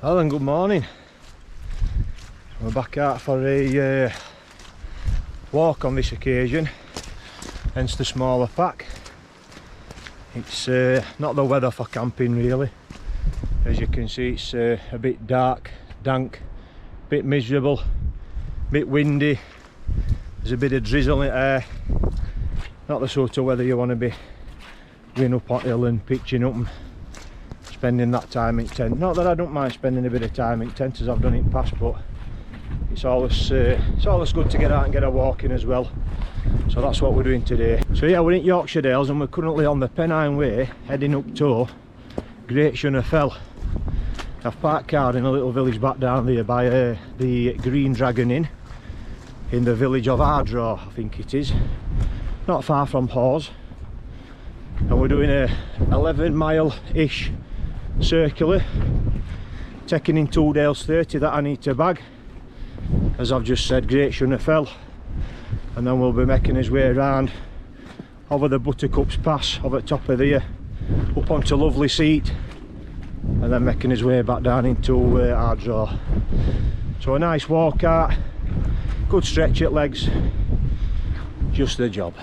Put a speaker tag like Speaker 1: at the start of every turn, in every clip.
Speaker 1: Well then, good morning. We're back out for a walk on this occasion, hence the smaller pack. It's not the weather for camping really. As you can see, it's a bit dark, dank, a bit miserable, a bit windy. There's a bit of drizzle in the air. Not the sort of weather you want to be going up on hill and pitching up and spending that time in tent. Not that I don't mind spending a bit of time in tent as I've done it in past, but it's always good to get out and get a walk in as well. So that's what we're doing today. So yeah, we're in Yorkshire Dales and we're currently on the Pennine Way heading up to Great Shunner Fell. I've parked car in a little village back down there by the Green Dragon Inn in the village of Ardraw, I think it is, not far from Hawes. And we're doing a 11-mile-ish circular, taking in 2 Dales 30 that I need to bag. As I've just said, Great Shunner Fell, and then we'll be making his way around over the Buttercups Pass over the top of there, up onto Lovely Seat, and then making his way back down into Ardraw. So a nice walk out, good stretch at legs, just the job.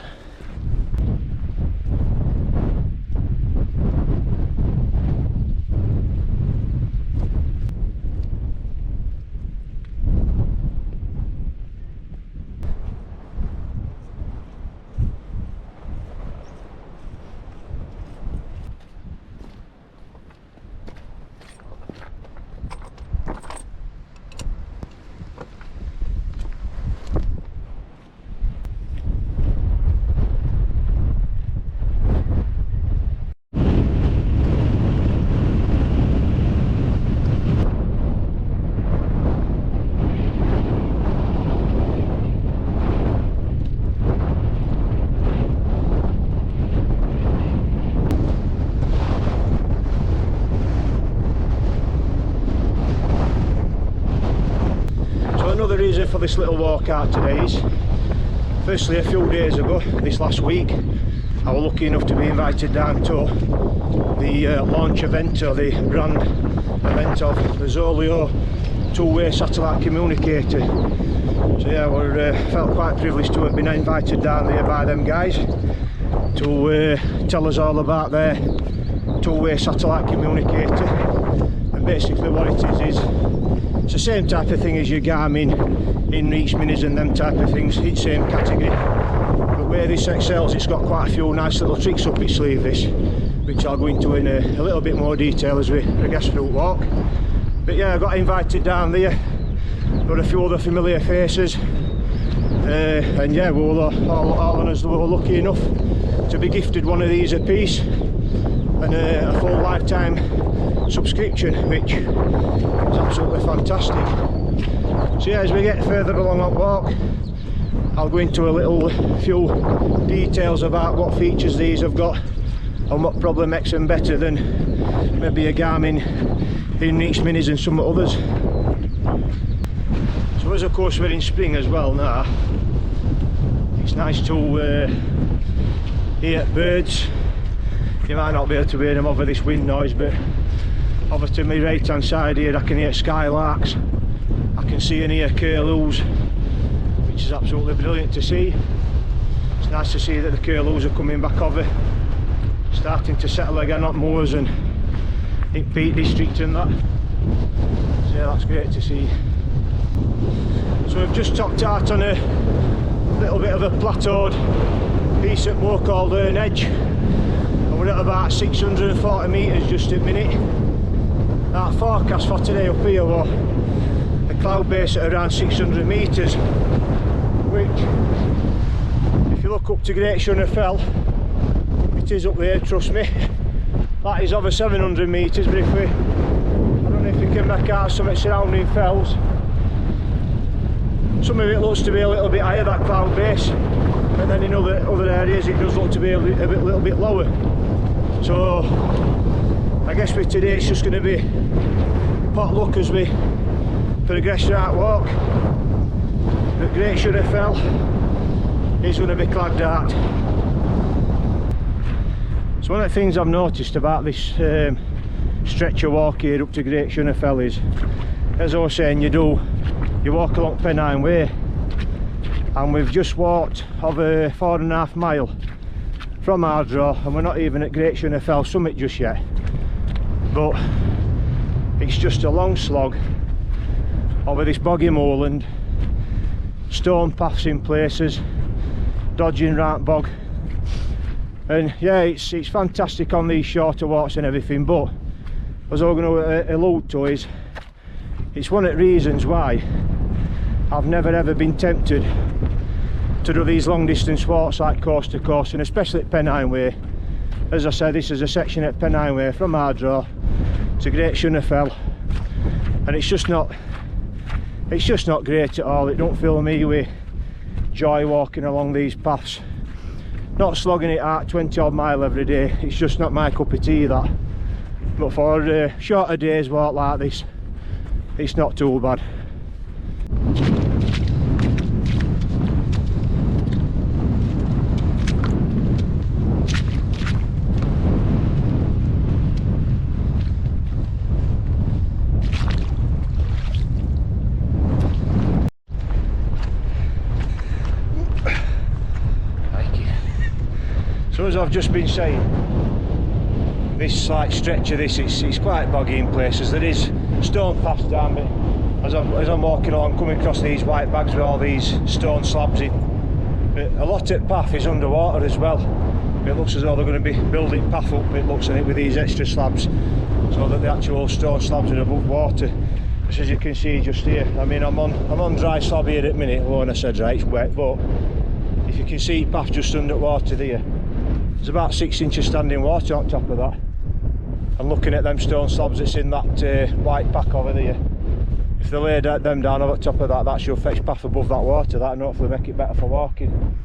Speaker 1: Another reason for this little walk out today is, firstly, a few days ago, this last week, I was lucky enough to be invited down to the launch event, or the grand event of the ZOLEO 2-way satellite communicator. So yeah, we felt quite privileged to have been invited down there by them guys to tell us all about their 2-way satellite communicator. And basically what it is it's the same type of thing as your Garmin, InReach Minis and them type of things. It's the same category, but where this excels, it's got quite a few nice little tricks up its sleeve, this, which I'll go into in a little bit more detail as we progress through the walk. But yeah, I got invited down there, got a few other familiar faces, and yeah, we were all on us, we were lucky enough to be gifted one of these a piece, and a full lifetime subscription, which is absolutely fantastic. So yeah, as we get further along that walk, I'll go into a few details about what features these have got and what probably makes them better than maybe a Garmin, InReach Minis and some others. So as of course we're in spring as well now, it's nice to hear birds. You might not be able to hear them over this wind noise, but over to my right hand side here I can hear skylarks, I can see and hear curlews, which is absolutely brilliant to see. It's nice to see that the curlews are coming back over, starting to settle again up moors and in Peak District and that. So yeah, that's great to see. So we've just topped out on a little bit of a plateaued piece at more called Erne Edge, and we're at about 640 metres just at minute. Our forecast for today up here was a cloud base at around 600 metres, which, if you look up to Great Shunner Fell, it is up there, trust me. That is over 700 metres, but if we, I don't know if you can make out some of the surrounding fells, some of it looks to be a little bit higher, that cloud base, and then in other areas it does look to be a little bit lower. So I guess for today it's just going to be pot luck as we progress through that walk. But Great Shunner Fell is going to be clagged out. So one of the things I've noticed about this stretcher walk here up to Great Shunner Fell is, as I was saying, you walk along Pennine Way, and we've just walked over 4.5 miles from Ardraw, and we're not even at Great Shunner Fell summit just yet, but it's just a long slog over this boggy moorland, stone paths in places, dodging right bog, and yeah, it's fantastic on these shorter walks and everything. But as I'm going to allude to is, it's one of the reasons why I've never ever been tempted to do these long distance walks like coast to coast, and especially at Pennine Way. As I said, this is a section at Pennine Way from Ardraw to Great Shunner Fell, and it's just not great at all. It don't fill me with joy walking along these paths. Not slogging it out 20 odd mile every day, it's just not my cup of tea, that. But for shorter days walk like this, it's not too bad. So as I've just been saying, this like stretch of this, it's quite boggy in places. There is stone paths down, but as I'm walking along, coming across these white bags with all these stone slabs in. But a lot of the path is underwater as well. It looks as though they're going to be building path up, it looks in it, with these extra slabs, so that the actual stone slabs are above water. Just as you can see just here, I mean, I'm on dry slab here at the minute. Well, when I said dry, it's wet, but if you can see path just under water there, there's about 6 inches standing water on top of that. And looking at them stone slabs that's in that white pack over there, if they lay them down over top of that, that should fetch path above that water, that, and hopefully make it better for walking.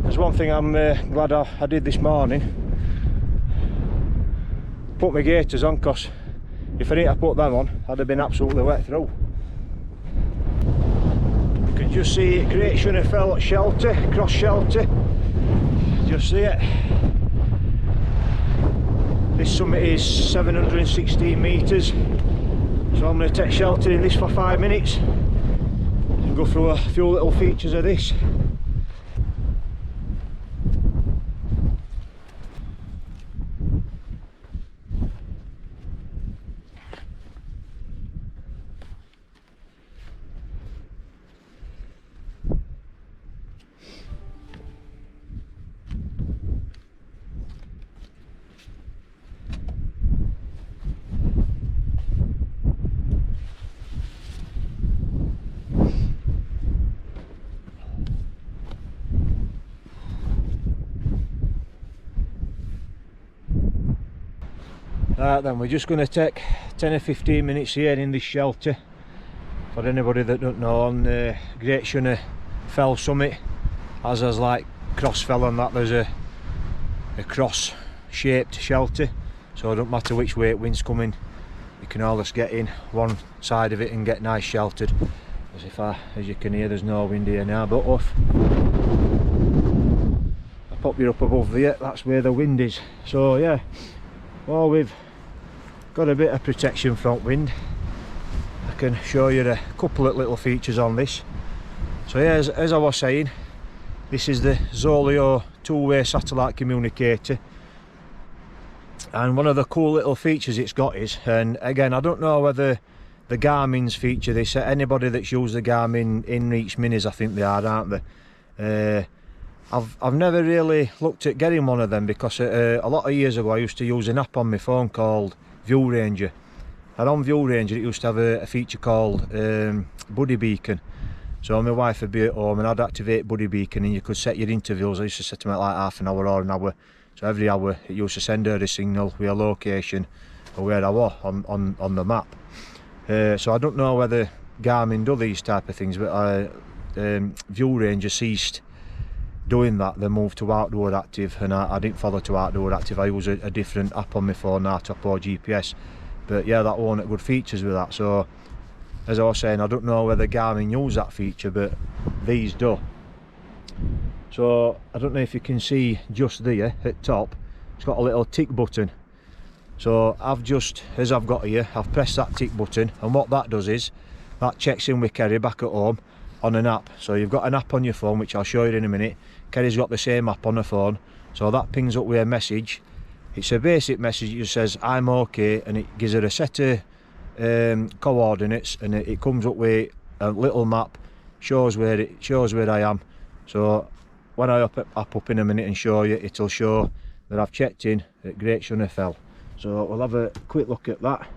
Speaker 1: There's one thing I'm glad I did this morning, put my gaiters on, because if I didn't have put them on, I'd have been absolutely wet through. You can just see it, Great Shunner Fell shelter, cross shelter, just see it. This summit is 716 metres, so I'm going to take shelter in this for 5 minutes and go through a few little features of this. Right then, we're just going to take 10 or 15 minutes here in this shelter. For anybody that don't know, on Great Shunner Fell summit, as there's like cross fell and that, there's a cross shaped shelter, so it don't matter which way wind's coming, you can always get in one side of it and get nice sheltered. As you can hear, there's no wind here now, but if I pop you up above there, that's where the wind is. So yeah, well, we've got a bit of protection from wind. I can show you a couple of little features on this. So yeah, as I was saying, this is the ZOLEO two-way satellite communicator, and one of the cool little features it's got is, and again, I don't know whether the Garmin's feature this, anybody that's used the Garmin InReach Minis, I think they are, aren't they? I've never really looked at getting one of them, because a lot of years ago I used to use an app on my phone called View Ranger, and on View Ranger it used to have a feature called Buddy Beacon. So my wife would be at home and I'd activate Buddy Beacon, and you could set your intervals. I used to set them at like half an hour or an hour, so every hour it used to send her a signal with a location or where I was on the map. So I don't know whether Garmin do these type of things, but View Ranger ceased doing that. They moved to Outdoor Active, and I didn't follow to Outdoor Active. I use a different app on my phone now, Top or GPS. But yeah, that one had good features with that. So as I was saying, I don't know whether Garmin use that feature, but these do. So I don't know if you can see just there at top, it's got a little tick button, So I've just, as I've got here, I've pressed that tick button, and what that does is that checks in with Kerry back at home on an app. So you've got an app on your phone, which I'll show you in a minute. Kerry's got the same app on her phone, so that pings up with a message. It's a basic message. It just says I'm okay, and it gives her a set of coordinates, and it comes up with a little map, shows where I am. So when I up in a minute and show you, it'll show that I've checked in at Great Shunner Fell. So we'll have a quick look at that.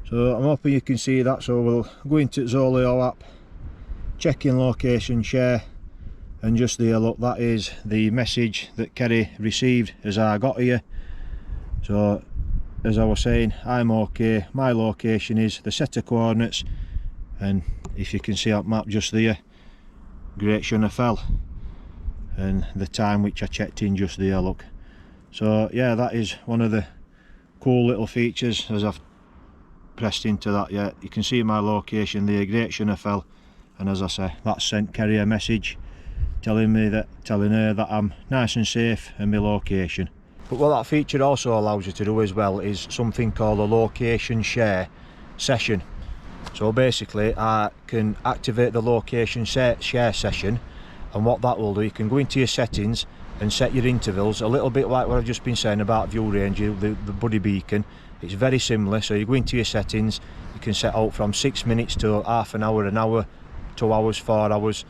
Speaker 1: So I'm hoping you can see that. So we'll go into ZOLEO app, check in location, share, and just there, look, that is the message that Kerry received as I got here. So as I was saying, I'm okay, my location is the set of coordinates, and if you can see that map just there, Great Shunner Fell, and the time which I checked in just there, look. So yeah, that is one of the cool little features. As I've pressed into that, yeah, you can see my location there, Great Shunner Fell, and as I say, that sent Kerry a message telling her that I'm nice and safe in my location. But what that feature also allows you to do as well is something called a location share session. So basically I can activate the location share session, and what that will do, you can go into your settings and set your intervals, a little bit like what I've just been saying about view range, the buddy beacon. It's very similar. So you go into your settings, you can set out from 6 minutes to half an hour, 2 hours, 4 hours.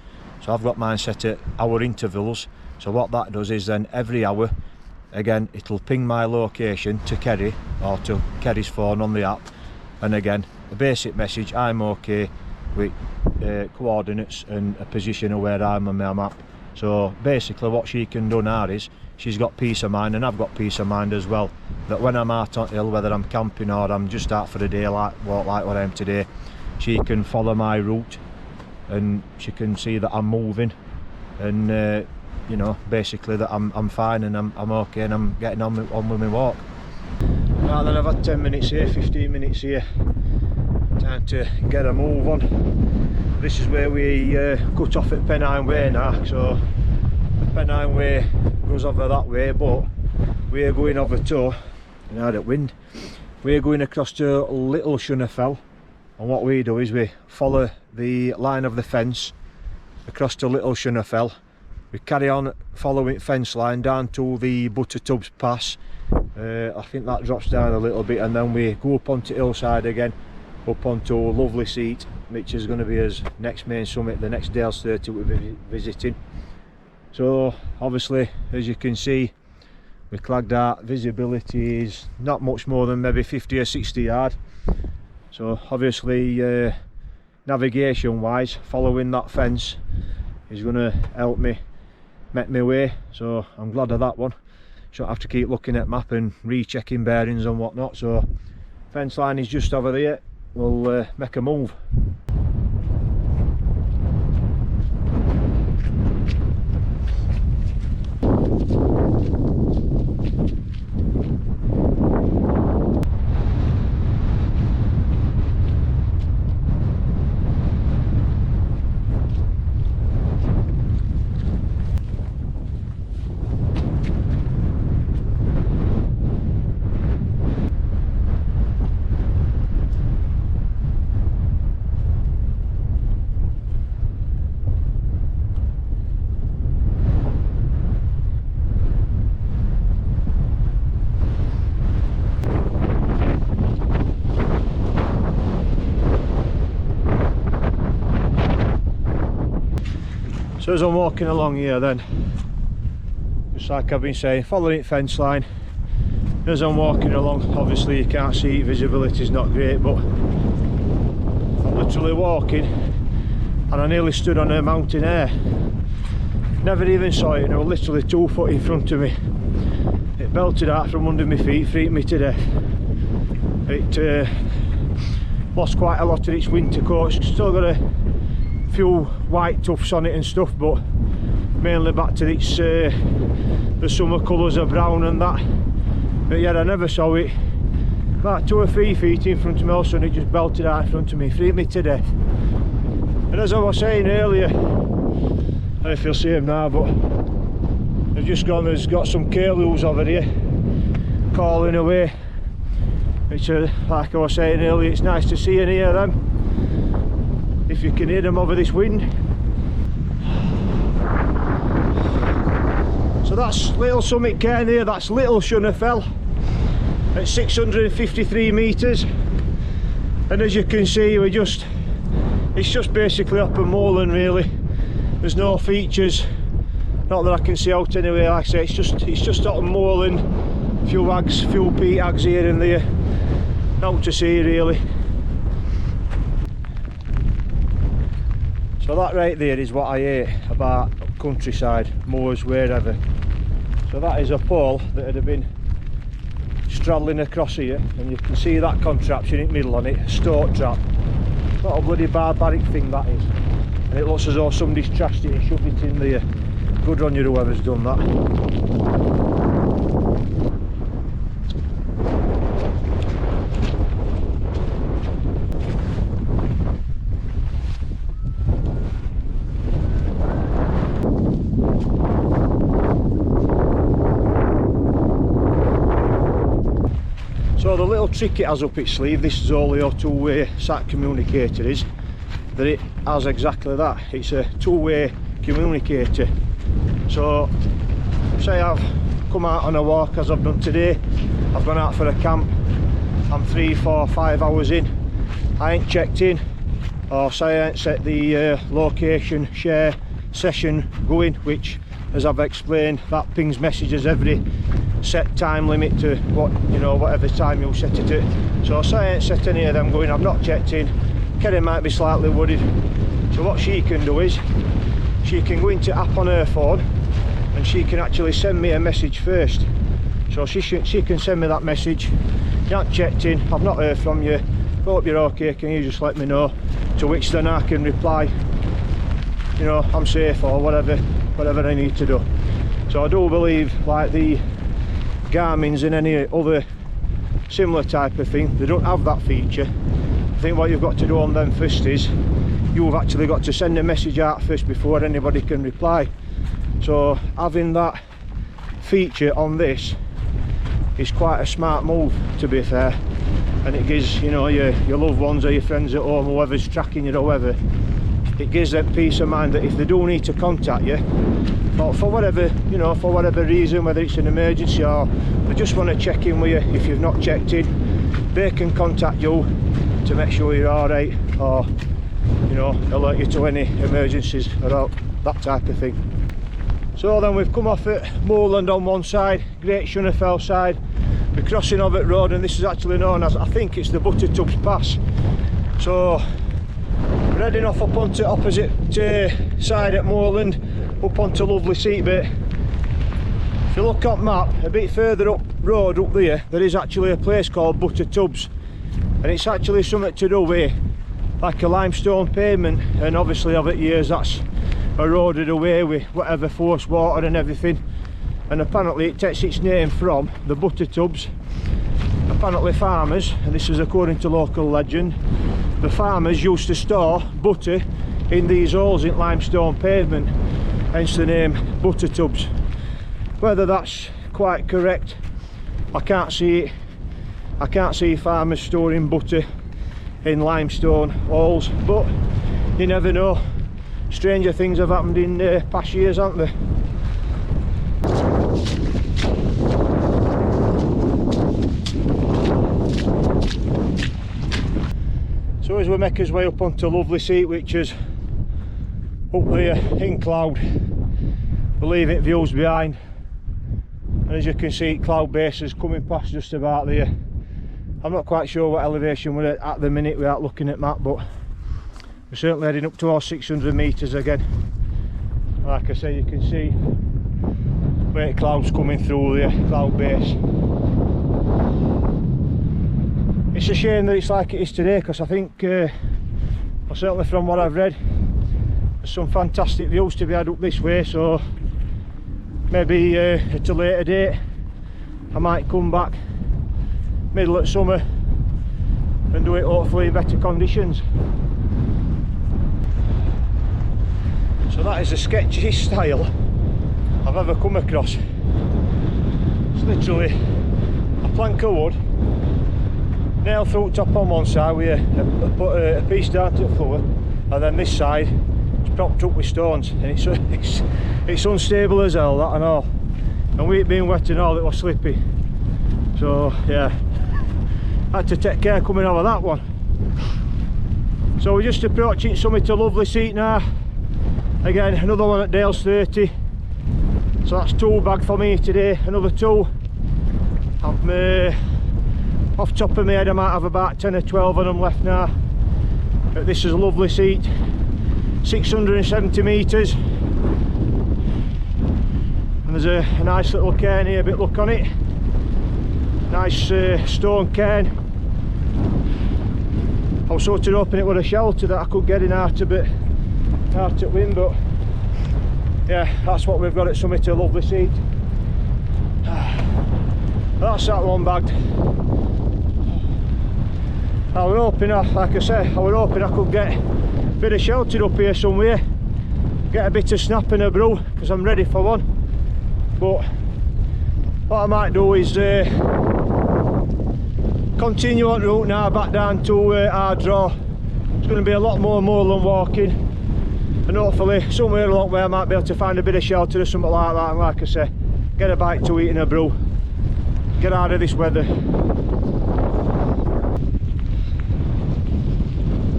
Speaker 1: So I've got mine set at hour intervals. So what that does is then every hour, again, it'll ping my location to Kerry, or to Kerry's phone on the app, and again a basic message, I'm okay, with coordinates and a position of where I'm on my map. So basically what she can do now is she's got peace of mind, and I've got peace of mind as well, that when I'm out on hill, whether I'm camping or I'm just out for a day walk like what I am today, she can follow my route and she can see that I'm moving, and you know, basically that I'm fine and I'm okay, and I'm getting on with my walk. Right then, I've had 10 minutes here, 15 minutes here, time to get a move on. This is where we cut off at Pennine Way now. So the Pennine Way goes over that way, but we're going over to, now that wind, we're going across to Little Shunner Fell, and what we do is we follow the line of the fence across to Little Shunner Fell. We carry on following fence line down to the Buttertubs Pass. I think that drops down a little bit, and then we go up onto hillside again, up onto Lovely Seat, which is going to be his next main summit, the next DALES 30 we'll be visiting. So obviously, as you can see, we clagged out, visibility is not much more than maybe 50 or 60 yard. So obviously navigation wise, following that fence is going to help me make my way, so I'm glad of that one. Shouldn't have to keep looking at map and rechecking bearings and whatnot. So fence line is just over there, we'll make a move. So as I'm walking along here then, just like I've been saying, following the fence line, as I'm walking along, obviously you can't see, visibility is not great, but I'm literally walking and I nearly stood on a mountain air. Never even saw it, and it was literally 2 foot in front of me. It belted out from under my feet, freaked me to death. It lost quite a lot of its winter coat, it's still got a few white tufts on it and stuff, but mainly back to its the summer colours of brown and that. But yeah, I never saw it. About 2 or 3 feet in front of me, also, and it just belted out in front of me, freaked me to death. And as I was saying earlier, I don't know if you'll see him now, but they've just gone, there's got some curlews over here calling away. which like I was saying earlier, it's nice to see and hear them, if you can hear them over this wind. So that's Little Summit Cairn here, that's Little Shunnefell at 653 metres, and as you can see it's just basically up a moorland really. There's no features, not that I can see out anyway. Like I say, it's just up a moorland, few peat hags here and there, out to sea really. So that right there is what I hate about countryside, moors, wherever. So that is a pole that would have been straddling across here, and you can see that contraption in the middle on it, a stoat trap. What a bloody barbaric thing that is. And it looks as though somebody's trashed it and shoved it in there. Good on you whoever's done that. So the little trick it has up its sleeve, this ZOLEO two-way sat communicator, is that it has exactly that. It's a two-way communicator. So say I've come out on a walk as I've done today, I've gone out for a camp, I'm 3, 4, 5 hours in, I ain't checked in, or say I ain't set the location share session going, which as I've explained, that pings messages every set time limit to whatever time you set it at. So say I ain't set any of them going, I've not checked in, Kerry might be slightly worried. So what she can do is she can go into app on her phone and she can actually send me a message first. So she can send me that message, you haven't checked in, I've not heard from you, hope you're okay, can you just let me know, to which then I can reply, you know, I'm safe or whatever I need to do. So I do believe like the Garmin's and any other similar type of thing, they don't have that feature. I think what you've got to do on them first is you've actually got to send a message out first before anybody can reply. So having that feature on this is quite a smart move, to be fair, and it gives, you know, your loved ones or your friends at home, whoever's tracking you or whatever, it gives them peace of mind that if they do need to contact you for whatever, you know, for whatever reason, whether it's an emergency or they just want to check in with you if you've not checked in, they can contact you to make sure you're all right, or, you know, alert you to any emergencies or that type of thing. So then we've come off at moorland on one side, Great Shunnefell side, we're crossing Ovett Road, and this is actually known as, I think it's the Buttertubs Pass. So we're heading off up onto opposite side at moorland, up onto lovely Seatbit. If you look on map, a bit further up road up there is actually a place called Buttertubs, and it's actually something to do with like a limestone pavement, and obviously over the years that's eroded away with whatever force water and everything, and apparently it takes its name from the Buttertubs. Apparently farmers, and this is according to local legend, the farmers used to store butter in these holes in limestone pavement, hence the name Buttertubs. Whether that's quite correct, I can't see it. I can't see farmers storing butter in limestone holes, but you never know. Stranger things have happened in past years, haven't they? So as we make our way up onto lovely Seat, which is up there in cloud, we're leaving views behind, and as you can see cloud bases coming past just about there. I'm not quite sure what elevation we're at the minute without looking at map, but we're certainly heading up towards 600 metres again. Like I say, you can see great clouds coming through there, cloud base. It's a shame that it's like it is today, because I think, well, certainly from what I've read, there's some fantastic views to be had up this way, so maybe at a later date I might come back middle of summer and do it hopefully in better conditions. So that is the sketchiest style I've ever come across. It's literally a plank of wood nail through top on one side with put a piece down to the floor, and then this side is propped up with stones, and it's unstable as hell, that I know. And with it being wet and all, it was slippy. So yeah, had to take care coming over that one. So we're just approaching Summit to Lovely Seat now. Again, another one at DALES 30. So that's 2 bag for me today, another 2. Off top of my head I might have about 10 or 12 of them left now. But this is a Lovely Seat, 670 metres. And there's a nice little cairn here, a bit look on it. Nice stone cairn. I was sort of hoping it was a shelter that I could get in out of wind, but yeah, that's what we've got at Summit to Lovely Seat. That's that one bagged. I was hoping, like I say, I was hoping I could get a bit of shelter up here somewhere, get a bit of snap and a brew, because I'm ready for one. But what I might do is continue on route now back down to Ardraw. It's going to be a lot more moorland walking, and hopefully somewhere along the way I might be able to find a bit of shelter or something like that, and like I say, get a bite to eat and a brew, get out of this weather.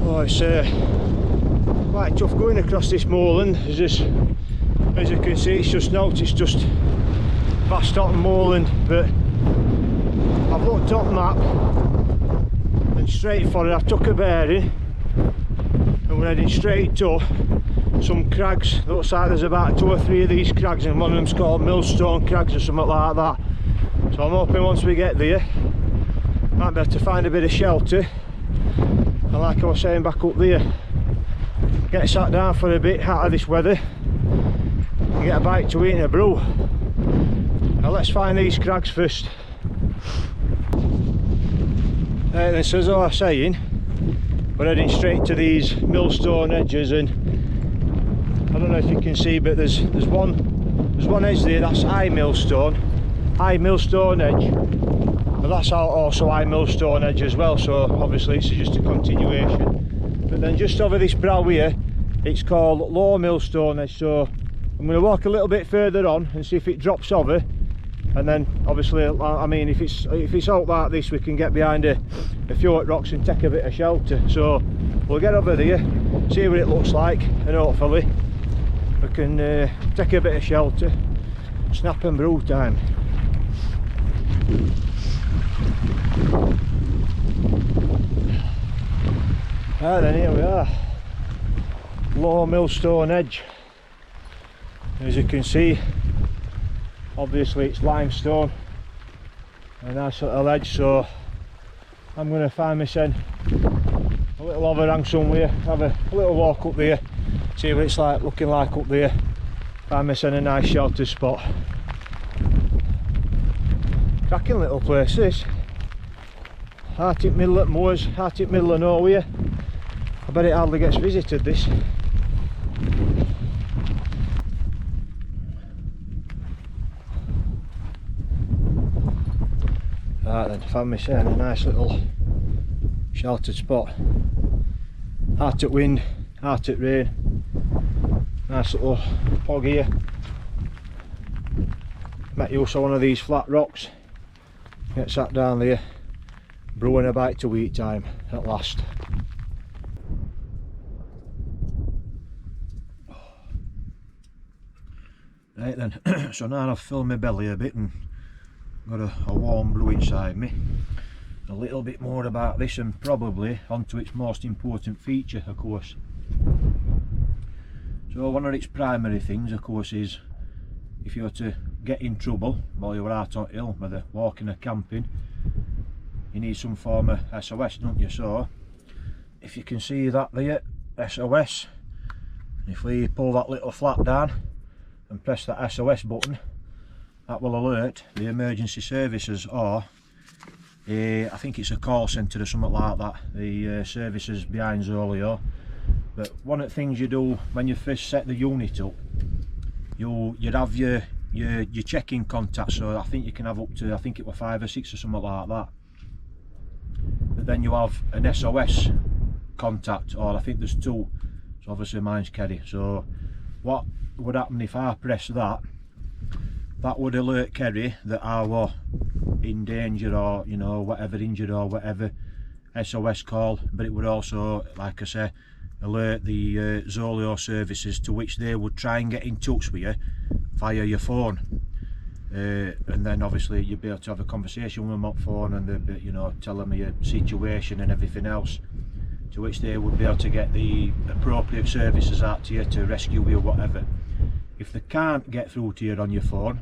Speaker 1: Oh, it's quite tough going across this moorland. As you can see, it's just vast open moorland, but I've looked up the map and straight for it I took a bearing and we're heading straight to some crags. It looks like there's about 2 or 3 of these crags, and one of them's called Millstone Crags or something like that. So I'm hoping once we get there might be able to find a bit of shelter, and like I was saying back up there, get sat down for a bit out of this weather and get a bite to eat and a brew. Now let's find these crags first. So as I was saying, we're heading straight to these millstone edges, and I don't know if you can see, but there's one edge there, that's high millstone edge, but that's also high millstone edge as well, so obviously it's just a continuation. But then just over this brow here, it's called low millstone edge, so I'm going to walk a little bit further on and see if it drops over, and then obviously, I mean, if it's out like this, we can get behind a few rocks and take a bit of shelter. So we'll get over there, see what it looks like, and hopefully we can take a bit of shelter. Snap and brew time. Right then, here we are, low millstone edge. As you can see, obviously it's limestone, a nice little edge, so I'm going to find myself a little overhang somewhere, have a little walk up there, see what it's like looking like up there, find myself a nice shelter spot. Cracking little place this, out in middle of moors, out in middle of nowhere. I bet it hardly gets visited, this. Right then, found myself a nice little sheltered spot. Out at wind, out at rain. Nice little pog here. Met use of one of these flat rocks. Get sat down there, brewing a bite to eat time at last. Right then, so now I've filled my belly a bit and got a warm brew inside me. A little bit more about this, and probably onto its most important feature, of course. So one of its primary things, of course, is if you're to get in trouble while you're out on hill, whether walking or camping, you need some form of SOS, don't you? So if you can see that there, SOS, if we pull that little flap down and press that SOS button, that will alert the emergency services, or I think it's a call centre or something like that, the services behind ZOLEO. But one of the things you do when you first set the unit up, you'd have your check-in contact, so I think you can have up to, I think it was 5 or 6 or something like that. but then you have an SOS contact, or I think there's two, so obviously mine's Kerry. So what would happen if I press that? That would alert Kerry that I was in danger, or you know, whatever, injured or whatever, SOS call. But it would also, like I say, alert the ZOLEO services, to which they would try and get in touch with you via your phone. And then obviously you'd be able to have a conversation with them on phone, and they'd be, you know, tell them your situation and everything else, to which they would be able to get the appropriate services out to you to rescue you or whatever. If they can't get through to you on your phone,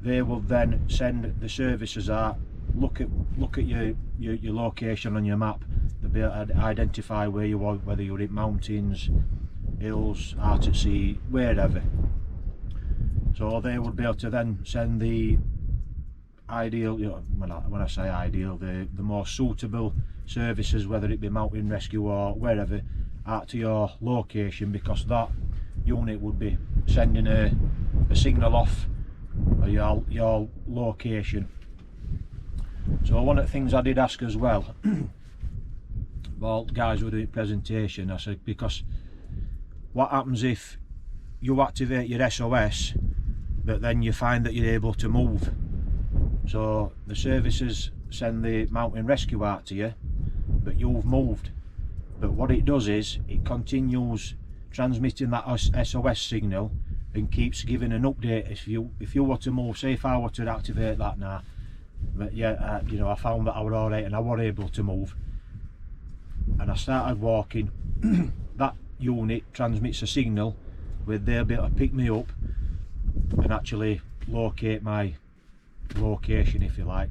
Speaker 1: they will then send the services out, look at your location on your map. They'll be able to identify where you are, whether you're in mountains, hills, out at sea, wherever. So they would be able to then send the ideal, you know, when I say ideal, the more suitable services, whether it be mountain rescue or wherever, out to your location, because that unit would be sending a signal off of your location. So one of the things I did ask as well, well, guys were doing a presentation, I said, because what happens if you activate your SOS but then you find that you're able to move? So the services send the mountain rescue out to you, but you've moved. But what it does is it continues transmitting that SOS signal and keeps giving an update. If you were to move, say if I were to activate that now, but yeah, you know, I found that I was alright and I was able to move, and I started walking, that unit transmits a signal where they'll be able to pick me up and actually locate my location, if you like.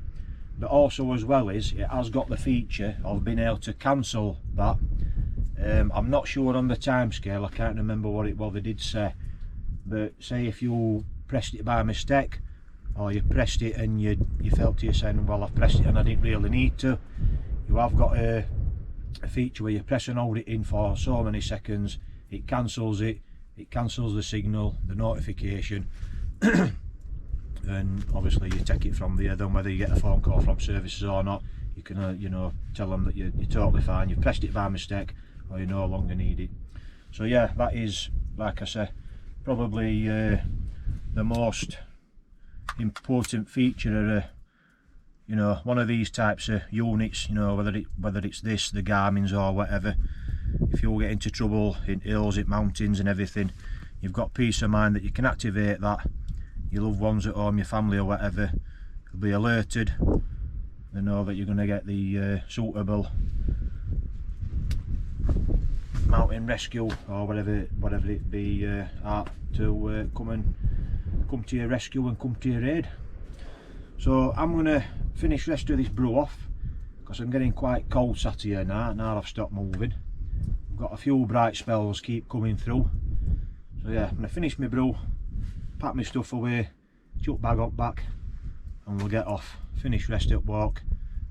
Speaker 1: But also, as well as, it has got the feature of being able to cancel that. I'm not sure on the time scale, I can't remember what it was they did say, but say if you pressed it by mistake, or you pressed it and you felt to you saying, well, I've pressed it and I didn't really need to, you have got a feature where you press and hold it in for so many seconds, it cancels the signal, the notification, and obviously you take it from there. Then whether you get a phone call from services or not, you can you know, tell them that you're totally fine, you've pressed it by mistake, or you no longer need it. So yeah, that is, like I say, probably the most important feature of you know, one of these types of units. You know, whether it's this, the Garmin's or whatever, if you get into trouble in hills, in mountains and everything, you've got peace of mind that you can activate that. Your loved ones at home, your family or whatever, will be alerted. They know that you're going to get the suitable mountain rescue or whatever it be out to come to your rescue and come to your aid. So I'm going to finish the rest of this brew off, because I'm getting quite cold sat here now I've stopped moving. I've got a few bright spells keep coming through. So yeah, I'm going to finish my brew, pack my stuff away, chuck bag up back, and we'll get off, finish rest up walk,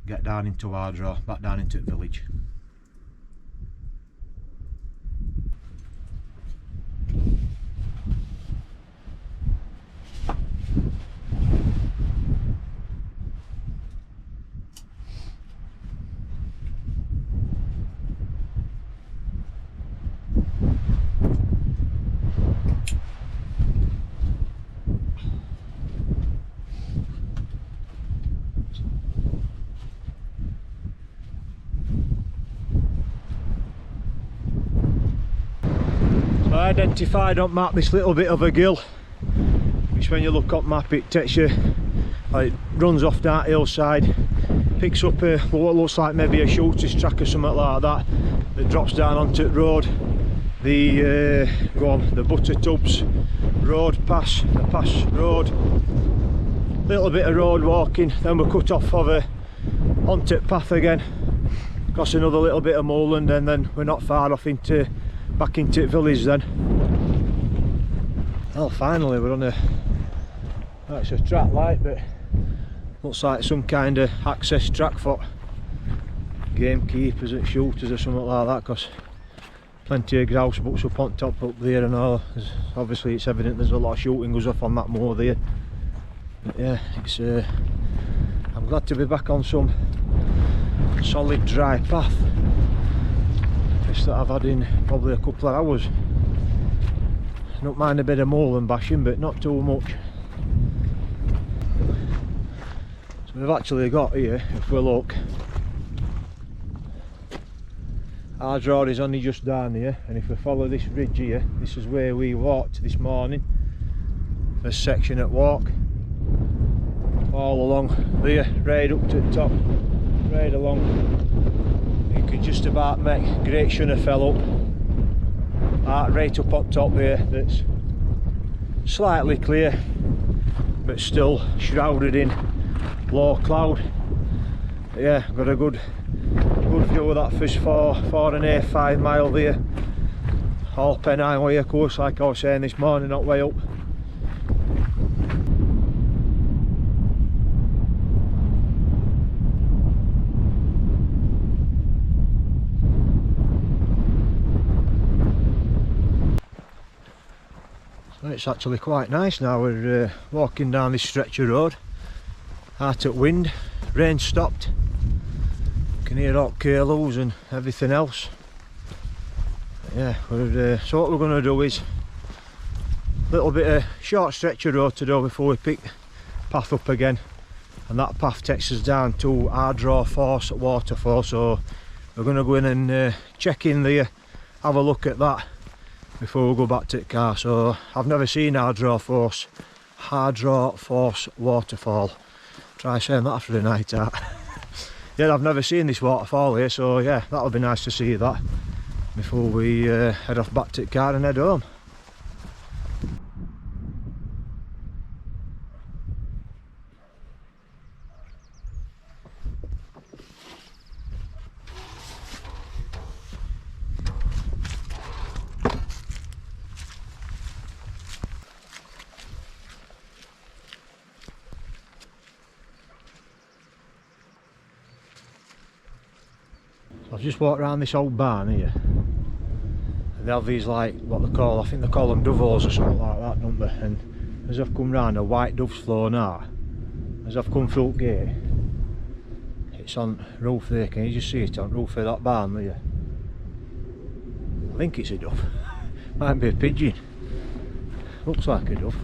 Speaker 1: get down into Ardra, back down into the village. I identified on map this little bit of a gill, which when you look on map it takes you, it runs off that hillside, picks up what looks like maybe a shooter's track or something like that drops down onto the road. The the Butter Tubs road pass, the pass road, little bit of road walking, then we're cut off of onto the path again, across another little bit of moorland, and then we're not far off back into the village then. Well, finally we're on it's a track light, but looks like some kind of access track for gamekeepers and shooters or something like that, because plenty of grouse bucks up on top up there and all. Obviously it's evident there's a lot of shooting goes off on that moor there. But yeah, it's I'm glad to be back on some solid dry path. This that I've had in probably a couple of hours. I don't mind a bit of moorland bashing, but not too much. So we've actually got here, if we look, our draw is only just down here, and if we follow this ridge here, this is where we walked this morning. First section at walk, all along there, right up to the top, right along. You could just about make Great Shunner fell up, right up on top there, that's slightly clear, but still shrouded in low cloud. But yeah, got a good view of that first 4.5, 5 mile there. All Pennine Way, of course, like I was saying this morning, not way up. So it's actually quite nice now. We're walking down this stretch of road, out at wind, rain stopped. You can hear all curlews and everything else. But yeah, so what we're going to do is a little bit of short stretch of road to do before we pick path up again, and that path takes us down to Arddraw Force waterfall. So we're going to go in and check in there, have a look at that before we go back to the car. So I've never seen Arddraw Force waterfall. Try saying that after the night out. Yeah, I've never seen this waterfall here, so yeah, that'll be nice to see that before we head off back to the car and head home. I've just walked around this old barn here, and they have these, like, what they call, I think they call them dovos or something like that, don't they? And as I've come round, a white dove's flown out. As I've come through the gate, it's on roof there. Can you just see it on roof of that barn there? I think it's a dove. Might be a pigeon. Looks like a dove.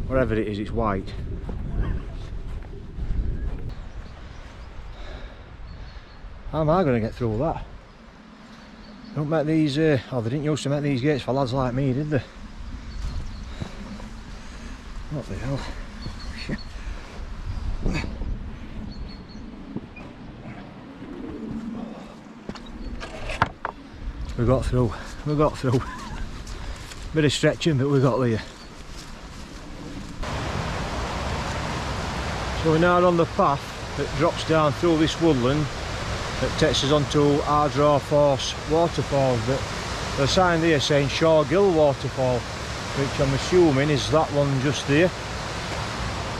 Speaker 1: Whatever it is, it's white. How am I going to get through that? Don't make these, oh, they didn't used to make these gates for lads like me, did they? What the hell? We got through. Bit of stretching, but we got there. So we're now on the path that drops down through this woodland that takes us onto Arddraw Force waterfall. But the sign there saying Shawgill waterfall, which I'm assuming is that one just there.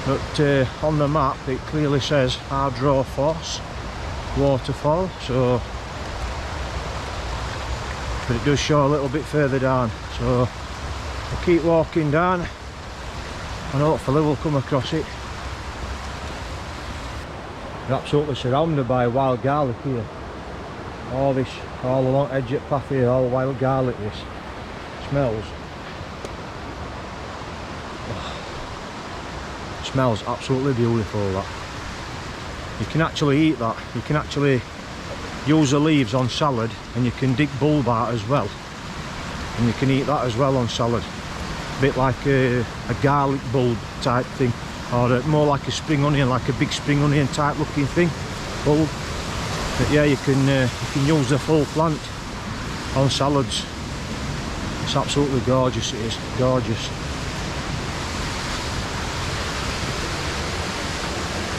Speaker 1: But on the map it clearly says Arddraw Force waterfall, so, but it does show a little bit further down. So we'll keep walking down and hopefully we'll come across it. We're absolutely surrounded by wild garlic here. All along edge of the path here, all wild garlic. This smells. Oh, smells absolutely beautiful, that. You can actually eat that. You can actually use the leaves on salad, and you can dig bulb out as well. And you can eat that as well on salad. A bit like a garlic bulb type thing. Or more like a spring onion, like a big spring onion type looking thing, bulb. But yeah, you can use the full plant on salads. It's absolutely gorgeous. It is gorgeous.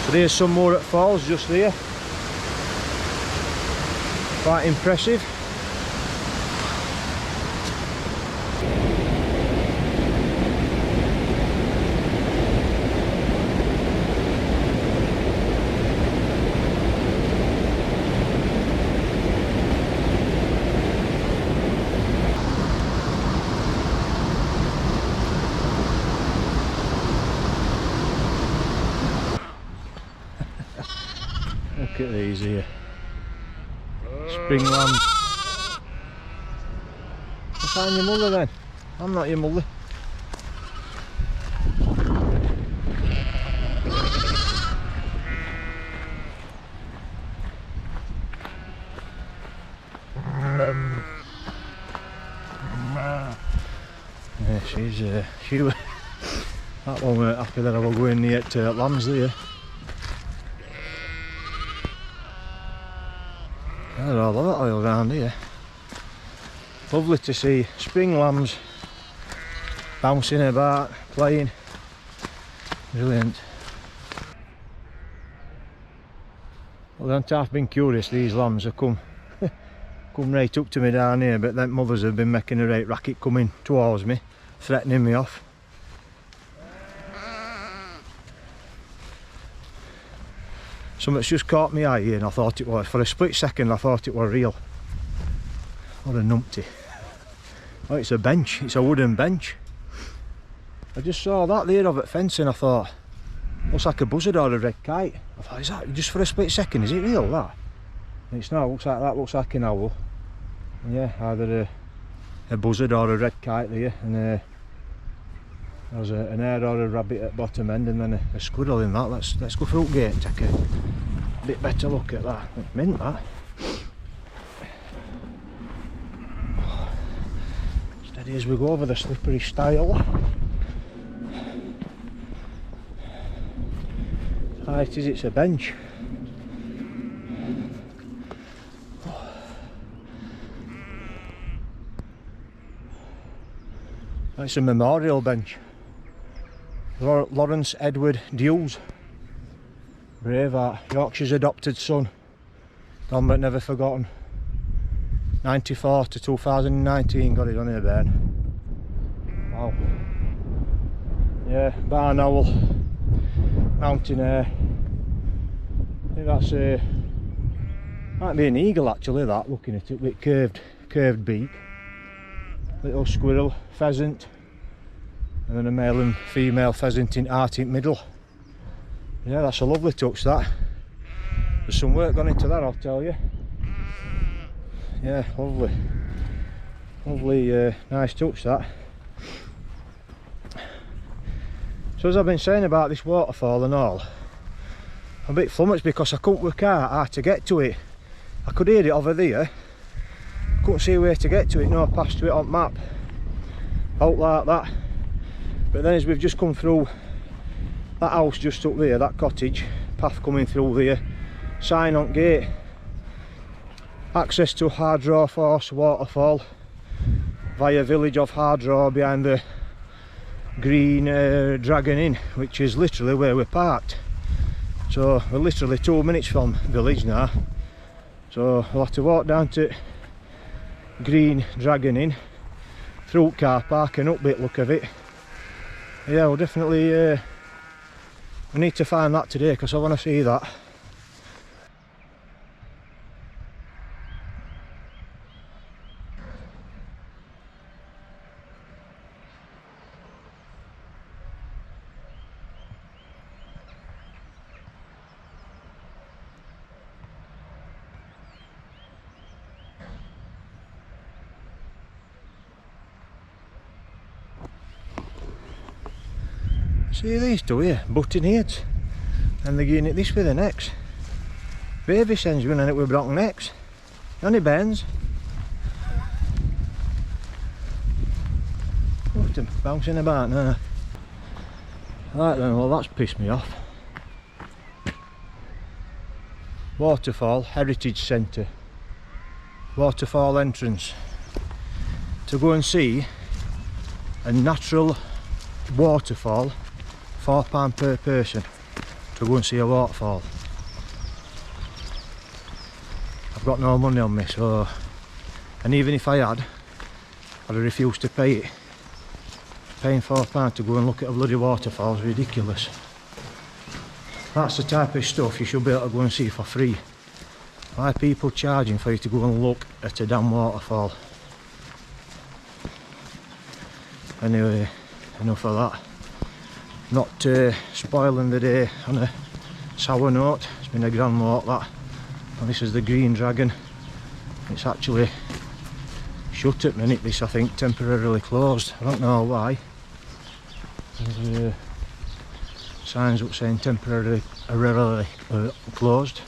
Speaker 1: So there's some more at falls just there. Quite impressive. Look at these here. Spring lambs. Find your mother then. I'm not your mother. Yeah, she was. That one weren't happy that I was going near to lambs there. They're all over oil around here. Lovely to see spring lambs bouncing about, playing. Brilliant. Well, I've been curious, these lambs have come right up to me down here, but them mothers have been making a right racket coming towards me, threatening me off. Something's just caught my eye here and I thought it was, for a split second I thought it was real. What a numpty. Oh, it's a bench, it's a wooden bench. I just saw that there of it fencing, I thought, looks like a buzzard or a red kite. I thought, is that, just for a split second, is it real that? And it's not, looks like that, looks like an owl. And yeah, either a buzzard or a red kite there, and there's an hare or a rabbit at bottom end, and then a squirrel in that. Let's go through the gate and take a bit better look at that. It's mint that. Steady as we go over the slippery stile. Height is, it's a bench. It's a memorial bench. Lawrence Edward Dewes, Braveheart, Yorkshire's adopted son, gone but never forgotten. 94 to 2019, got it on here, Ben. Wow. Yeah, barn owl, mountain hare. I think that's might be an eagle actually, that, looking at it with curved beak. Little squirrel, pheasant, and then a male and female pheasant in Arctic middle. Yeah, that's a lovely touch that. There's some work gone into that, I'll tell you. Yeah, lovely. Lovely, nice touch that. So as I've been saying about this waterfall and all, I'm a bit flummoxed because I couldn't work out how to get to it. I could hear it over there, couldn't see where to get to it, no pass to it on map. Out like that. But then as we've just come through that house just up there, that cottage, path coming through there, sign on gate, access to Hardraw Force waterfall via village of Hardraw behind the green Dragon Inn, which is literally where we're parked. So we're literally 2 minutes from village now, so we'll have to walk down to green Dragon Inn, through car park and up bit look of it. Yeah, we'll definitely we need to find that today because I want to see that. See these two here, butting heads, and they're getting it this way the necks. Baby sends running it with broken necks. Only bends. Look at them bouncing about now. Right then, well that's pissed me off. Waterfall Heritage Centre. Waterfall entrance. To go and see a natural waterfall, £4 per person to go and see a waterfall. I've got no money on me, so, and even if I had, I'd refuse to pay it. Paying £4 to go and look at a bloody waterfall is ridiculous. That's the type of stuff you should be able to go and see for free. Why are people charging for you to go and look at a damn waterfall? Anyway, enough of that. Not spoiling the day on a sour note. It's been a grand walk that. And this is the Green Dragon. It's actually shut at the minute, this, I think, temporarily closed. I don't know why. There's signs up saying temporarily closed.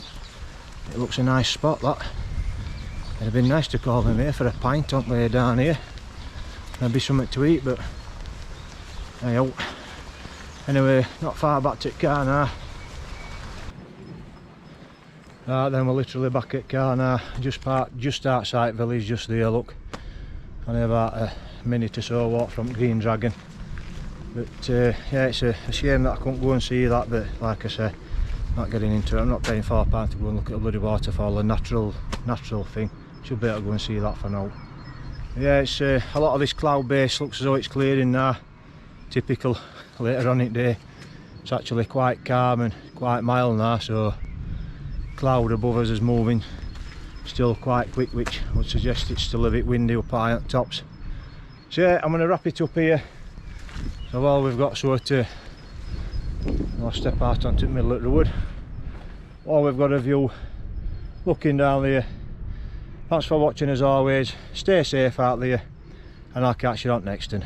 Speaker 1: It looks a nice spot, that. It'd have been nice to call them here for a pint, don't we, down here. Maybe something to eat, but hey, oh. Anyway, not far back to car now. Right, then we're literally back at car now. Just parked just outside village, just there, look. Only about a minute or so walk from Green Dragon. But yeah, it's a shame that I couldn't go and see that, but like I say, not getting into it. I'm not paying £4 to go and look at a bloody waterfall, a natural thing. Should be able to go and see that for now. Yeah, it's a lot of this cloud base looks as though it's clearing now. Typical later on in the day. It's actually quite calm and quite mild now, so cloud above us is moving still quite quick, which would suggest it's still a bit windy up high at tops. So yeah, I'm going to wrap it up here. So while we've got I'll step out onto the middle of the wood. While we've got a view looking down there. Thanks for watching as always. Stay safe out there, and I'll catch you on next one.